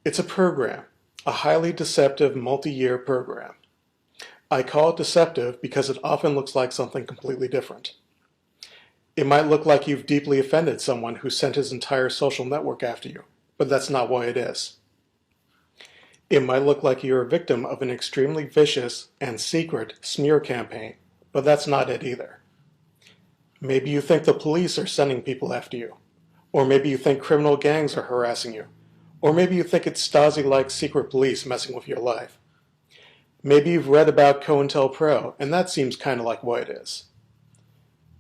It's a program, a highly deceptive multi-year program. I call it deceptive because it often looks like something completely different. It might look like you've deeply offended someone who sent his entire social network after you, but that's not why it is. It might look like you're a victim of an extremely vicious and secret smear campaign, but that's not it either. Maybe you think the police are sending people after you, or maybe you think criminal gangs are harassing you, or maybe you think it's Stasi-like secret police messing with your life. Maybe you've read about COINTELPRO, and that seems kind of like what it is.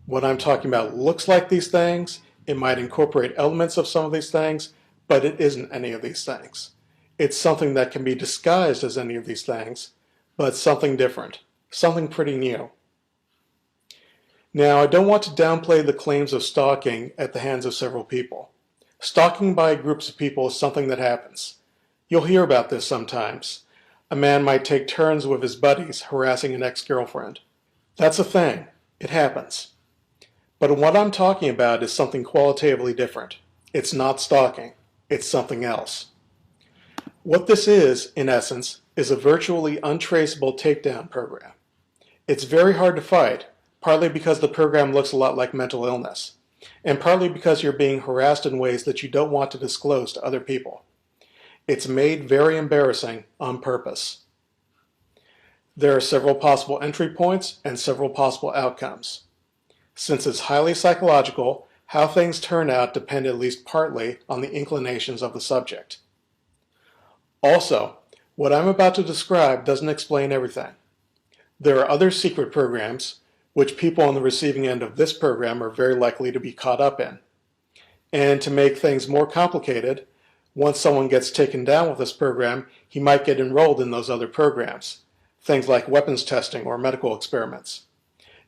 What I'm talking about looks like these things, it might incorporate elements of some of these things, but it isn't any of these things. It's something that can be disguised as any of these things, but something different, something pretty new. Now, I don't want to downplay the claims of stalking at the hands of several people. Stalking by groups of people is something that happens. You'll hear about this sometimes. A man might take turns with his buddies harassing an ex-girlfriend. That's a thing. It happens. But what I'm talking about is something qualitatively different. It's not stalking. It's something else. What this is, in essence, is a virtually untraceable takedown program. It's very hard to fight, partly because the program looks a lot like mental illness, and partly because you're being harassed in ways that you don't want to disclose to other people. It's made very embarrassing on purpose. There are several possible entry points and several possible outcomes. Since it's highly psychological, how things turn out depend at least partly on the inclinations of the subject. Also, what I'm about to describe doesn't explain everything. There are other secret programs, which people on the receiving end of this program are very likely to be caught up in. And to make things more complicated, once someone gets taken down with this program, he might get enrolled in those other programs, things like weapons testing or medical experiments.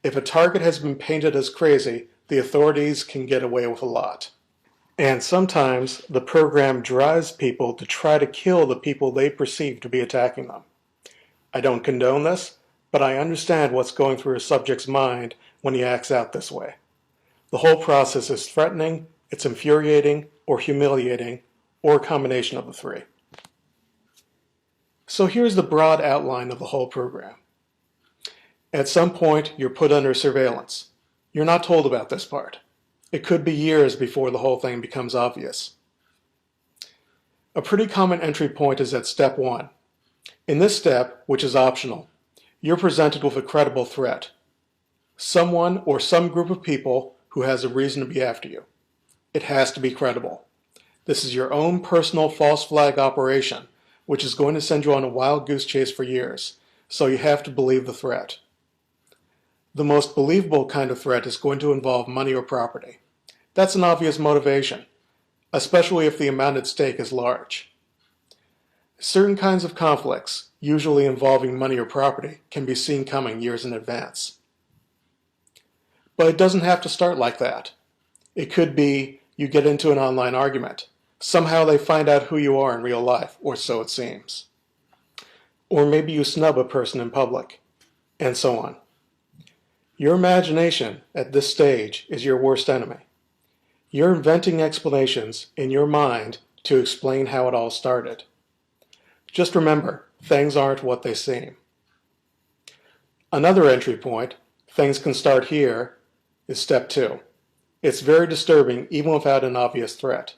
If a target has been painted as crazy, the authorities can get away with a lot. And sometimes the program drives people to try to kill the people they perceive to be attacking them. I don't condone this, but I understand what's going through a subject's mind when he acts out this way. The whole process is threatening, it's infuriating, or humiliating, or a combination of the three. So here's the broad outline of the whole program. At some point, you're put under surveillance. You're not told about this part. It could be years before the whole thing becomes obvious. A pretty common entry point is at step 1. In this step, which is optional, you're presented with a credible threat. Someone or some group of people who has a reason to be after you. It has to be credible. This is your own personal false flag operation, which is going to send you on a wild goose chase for years, so you have to believe the threat. The most believable kind of threat is going to involve money or property. That's an obvious motivation, especially if the amount at stake is large. Certain kinds of conflicts, usually involving money or property, can be seen coming years in advance. But it doesn't have to start like that. It could be you get into an online argument. Somehow they find out who you are in real life, or so it seems. Or maybe you snub a person in public, and so on. Your imagination at this stage is your worst enemy. You're inventing explanations in your mind to explain how it all started. Just remember, things aren't what they seem. Another entry point, things can start here, is step 2. It's very disturbing even without an obvious threat.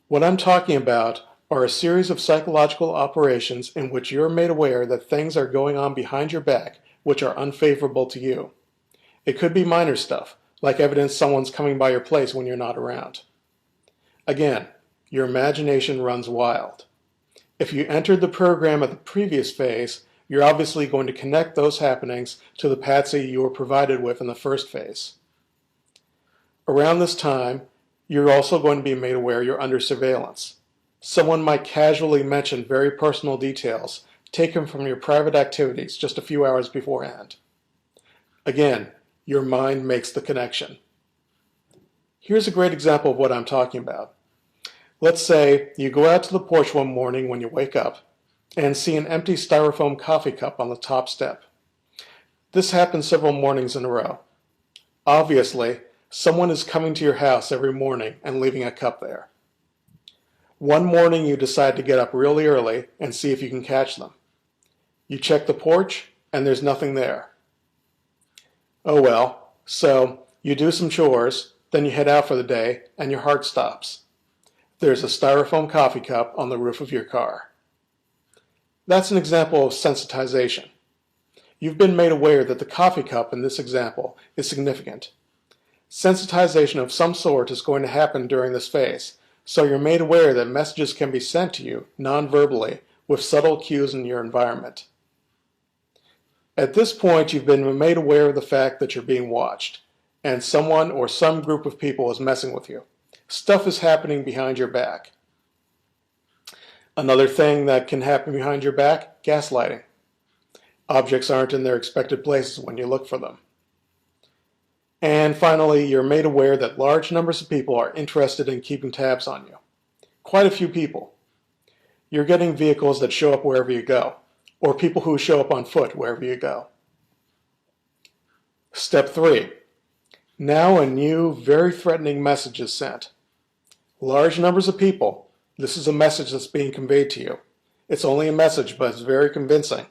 What I'm talking about are a series of psychological operations in which you're made aware that things are going on behind your back which are unfavorable to you. It could be minor stuff, like evidence someone's coming by your place when you're not around. Again, your imagination runs wild. If you entered the program at the previous phase, you're obviously going to connect those happenings to the patsy you were provided with in the first phase. Around this time, you're also going to be made aware you're under surveillance. Someone might casually mention very personal details taken from your private activities just a few hours beforehand. Again, your mind makes the connection. Here's a great example of what I'm talking about. Let's say you go out to the porch one morning when you wake up and see an empty styrofoam coffee cup on the top step. This happens several mornings in a row. Obviously, someone is coming to your house every morning and leaving a cup there. One morning you decide to get up really early and see if you can catch them. You check the porch and there's nothing there. Oh well, so you do some chores, then you head out for the day and your heart stops. There's a styrofoam coffee cup on the roof of your car. That's an example of sensitization. You've been made aware that the coffee cup in this example is significant. Sensitization of some sort is going to happen during this phase, so you're made aware that messages can be sent to you non-verbally with subtle cues in your environment. At this point, you've been made aware of the fact that you're being watched, and someone or some group of people is messing with you. Stuff is happening behind your back. Another thing that can happen behind your back, gaslighting. Objects aren't in their expected places when you look for them. And finally, you're made aware that large numbers of people are interested in keeping tabs on you. Quite a few people. You're getting vehicles that show up wherever you go, or people who show up on foot wherever you go. Step 3. Now a new, very threatening message is sent. Large numbers of people. This is a message that's being conveyed to you. It's only a message, but it's very convincing.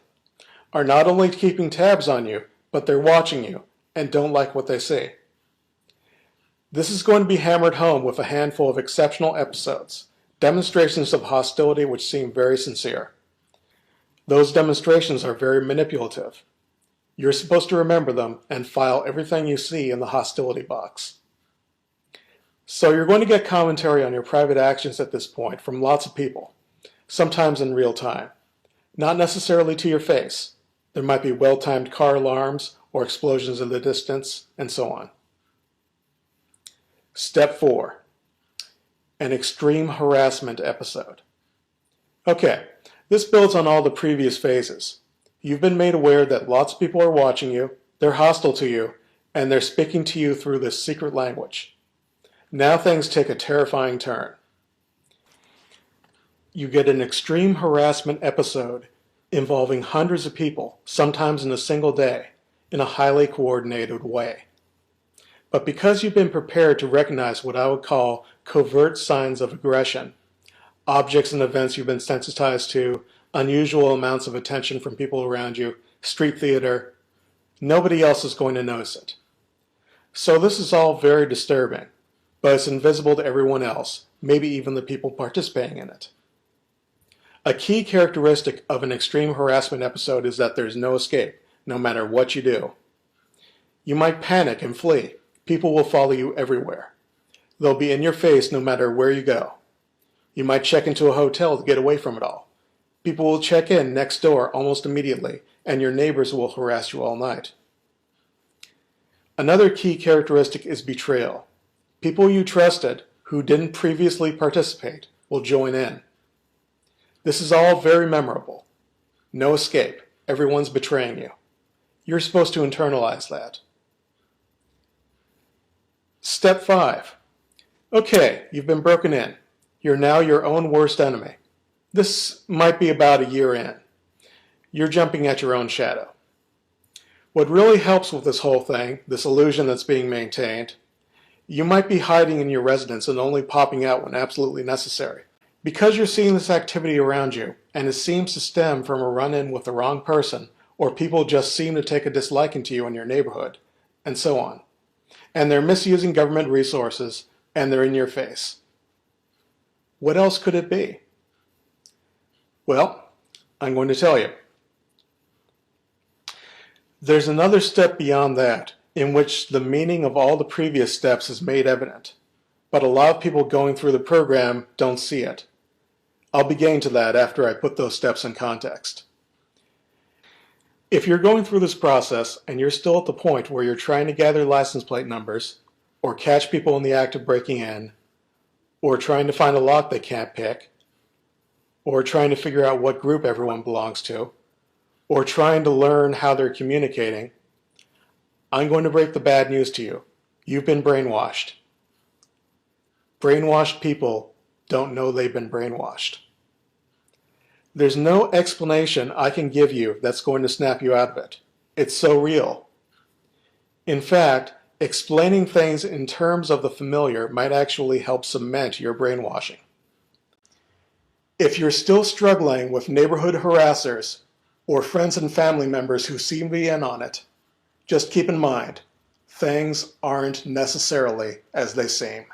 Are not only keeping tabs on you, but they're watching you and don't like what they see. This is going to be hammered home with a handful of exceptional episodes, demonstrations of hostility which seem very sincere. Those demonstrations are very manipulative. You're supposed to remember them and file everything you see in the hostility box. So you're going to get commentary on your private actions at this point from lots of people, sometimes in real time. Not necessarily to your face. There might be well-timed car alarms or explosions in the distance, and so on. Step 4. An extreme harassment episode. Okay, this builds on all the previous phases. You've been made aware that lots of people are watching you, they're hostile to you, and they're speaking to you through this secret language. Now things take a terrifying turn. You get an extreme harassment episode involving hundreds of people, sometimes in a single day, in a highly coordinated way. But because you've been prepared to recognize what I would call covert signs of aggression, objects and events you've been sensitized to, unusual amounts of attention from people around you, street theater, nobody else is going to notice it. So this is all very disturbing, but it's invisible to everyone else, maybe even the people participating in it. A key characteristic of an extreme harassment episode is that there's no escape, no matter what you do. You might panic and flee. People will follow you everywhere. They'll be in your face no matter where you go. You might check into a hotel to get away from it all. People will check in next door almost immediately, and your neighbors will harass you all night. Another key characteristic is betrayal. People you trusted who didn't previously participate will join in. This is all very memorable. No escape. Everyone's betraying you. You're supposed to internalize that. Step 5. Okay, you've been broken in. You're now your own worst enemy. This might be about a year in. You're jumping at your own shadow. What really helps with this whole thing, this illusion that's being maintained, you might be hiding in your residence and only popping out when absolutely necessary. Because you're seeing this activity around you, and it seems to stem from a run-in with the wrong person, or people just seem to take a disliking to you in your neighborhood, and so on. And they're misusing government resources, and they're in your face. What else could it be? Well, I'm going to tell you. There's another step beyond that, in which the meaning of all the previous steps is made evident, but a lot of people going through the program don't see it. I'll be getting to that after I put those steps in context. If you're going through this process and you're still at the point where you're trying to gather license plate numbers, or catch people in the act of breaking in, or trying to find a lock they can't pick, or trying to figure out what group everyone belongs to, or trying to learn how they're communicating, I'm going to break the bad news to you. You've been brainwashed. Brainwashed people don't know they've been brainwashed. There's no explanation I can give you that's going to snap you out of it. It's so real. In fact, explaining things in terms of the familiar might actually help cement your brainwashing. If you're still struggling with neighborhood harassers or friends and family members who seem to be in on it, just keep in mind, things aren't necessarily as they seem.